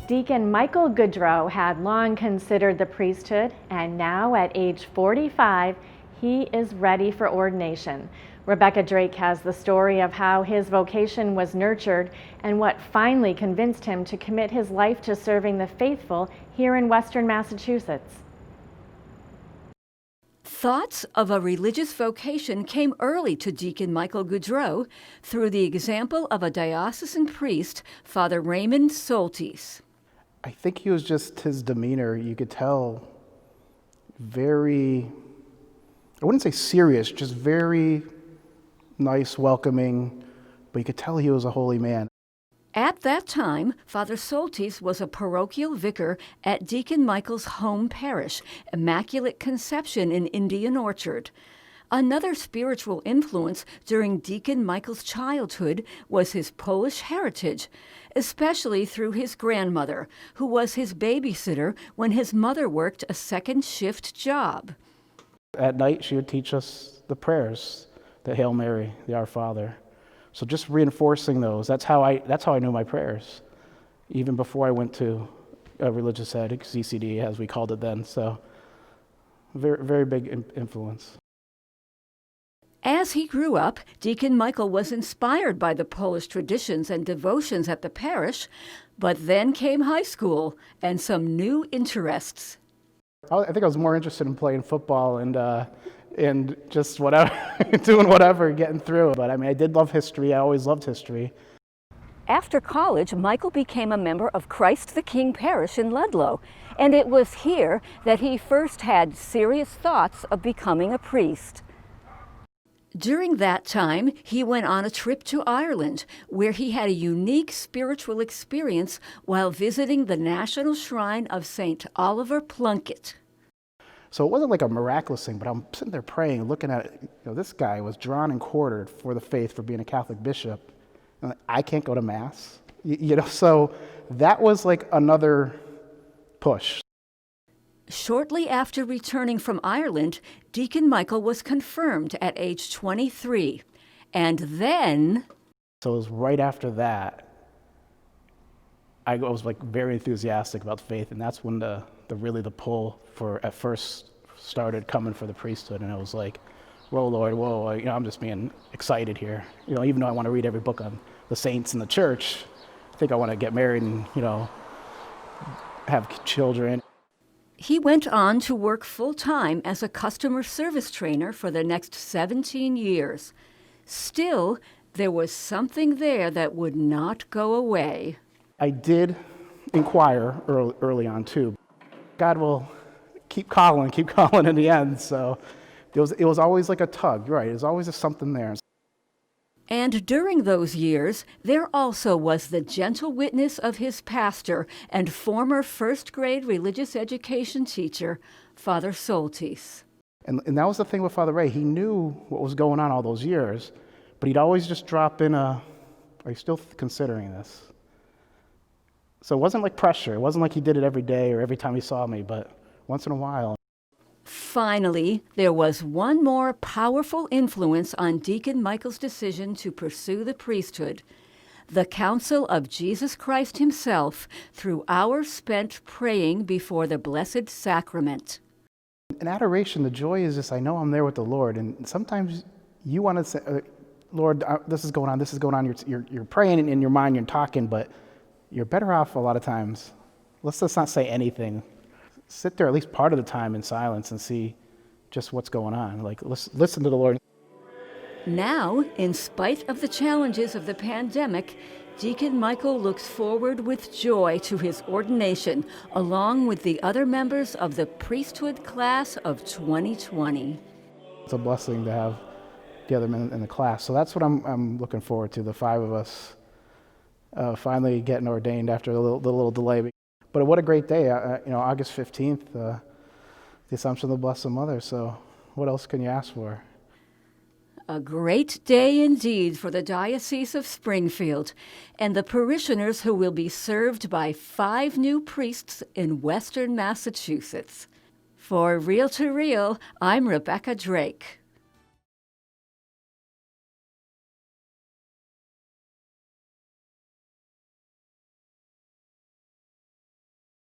Deacon Michael Goodreau had long considered the priesthood, and now at age 45, he is ready for ordination. Rebecca Drake has the story of how his vocation was nurtured and what finally convinced him to commit his life to serving the faithful here in Western Massachusetts. Thoughts of a religious vocation came early to Deacon Michael Goodreau through the example of a diocesan priest, Father Raymond Soltis. I think he was just, his demeanor, you could tell, very, I wouldn't say serious, just very nice, welcoming, but you could tell he was a holy man. At that time, Father Soltis was a parochial vicar at Deacon Michael's home parish, Immaculate Conception in Indian Orchard. Another spiritual influence during Deacon Michael's childhood was his Polish heritage, especially through his grandmother, who was his babysitter when his mother worked a second shift job. At night, she would teach us the prayers, the Hail Mary, the Our Father. So just reinforcing those, that's how I knew my prayers, even before I went to a religious ed, ZCD as we called it then. So very, very big influence. As he grew up, Deacon Michael was inspired by the Polish traditions and devotions at the parish, but then came high school and some new interests. I think I was more interested in playing football and just whatever, doing whatever, getting through. But I mean, I did love history. I always loved history. After college, Michael became a member of Christ the King Parish in Ludlow, and it was here that he first had serious thoughts of becoming a priest. During that time, he went on a trip to Ireland, where he had a unique spiritual experience while visiting the National Shrine of St. Oliver Plunkett. So it wasn't like a miraculous thing, but I'm sitting there praying, looking at it. This guy was drawn and quartered for the faith for being a Catholic bishop. And I can't go to Mass. So that was like another push. Shortly after returning from Ireland, Deacon Michael was confirmed at age 23. And then... So it was right after that, I was like very enthusiastic about the faith, and that's when the pull for at first started coming for the priesthood, and I was like, whoa, Lord, whoa, I'm just being excited here. Even though I want to read every book on the saints in the church, I think I want to get married and, have children. He went on to work full-time as a customer service trainer for the next 17 years. Still, there was something there that would not go away. I did inquire early on, too. God will keep calling in the end. So it was always like a tug, right? There's always something there. And during those years, there also was the gentle witness of his pastor and former first-grade religious education teacher, Father Soltis. And that was the thing with Father Ray. He knew what was going on all those years, but he'd always just drop in are you still considering this? So it wasn't like pressure. It wasn't like he did it every day or every time he saw me, but once in a while. Finally, there was one more powerful influence on Deacon Michael's decision to pursue the priesthood: the counsel of Jesus Christ himself through hours spent praying before the Blessed Sacrament. In adoration, the joy is just, I know I'm there with the Lord, and sometimes you want to say, Lord, this is going on. You're praying in your mind, you're talking, but you're better off a lot of times. Let's just not say anything. Sit there at least part of the time in silence and see just what's going on. Like, listen to the Lord. Now, in spite of the challenges of the pandemic, Deacon Michael looks forward with joy to his ordination, along with the other members of the priesthood class of 2020. It's a blessing to have the other men in the class. So that's what I'm looking forward to, the 5 of us finally getting ordained after the little delay. But what a great day, August 15th, the Assumption of the Blessed Mother. So what else can you ask for? A great day indeed for the Diocese of Springfield and the parishioners who will be served by 5 new priests in Western Massachusetts. For Real to Real, I'm Rebecca Drake.